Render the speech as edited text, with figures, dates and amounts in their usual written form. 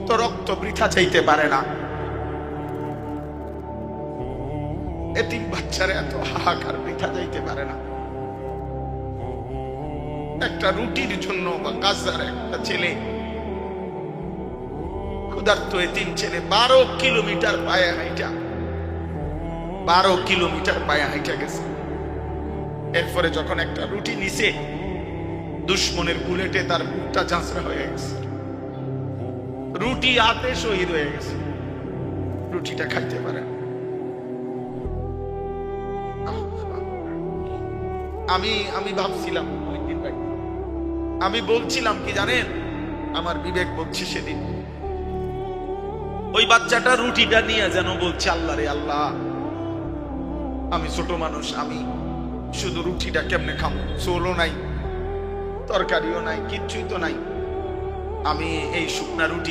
এত রক্ত বৃথা চাইতে পারে না। এতিম বাচ্চারা এত হাহাকার বৃথা যাইতে পারে না। একটা রুটির জন্য বা গাজার একটা ছেলে, ক্ষুধার্ত এতিম ছেলে 12 কিলোমিটার পায়ে হাইটা 12 কিলোমিটার পায়ে হাইটা গেছে। এরপরে যখন একটা রুটি নিছে, দুশ্মনের বুলেটে তার বুকটা ঝাঁচড়া হয়ে গেছে, রুটি হাতে শহীদ হয়ে গেছে, রুটিটা খাইতে পারে না। আমি ভাবছিলাম অনেকদিন আগে, আমি বলছিলাম কি জানেন, আমার বিবেক বলছে সেদিন ওই বাচ্চাটা রুটিটা নিয়ে যেন বলছে, আল্লাহ রে আল্লাহ, আমি ছোট মানুষ, আমি শুধু রুটিটা কেমনে খাবো, চোলও নাই, তরকারিও নাই, কিচ্ছুই তো নাই, আমি এই শুকনা রুটিটা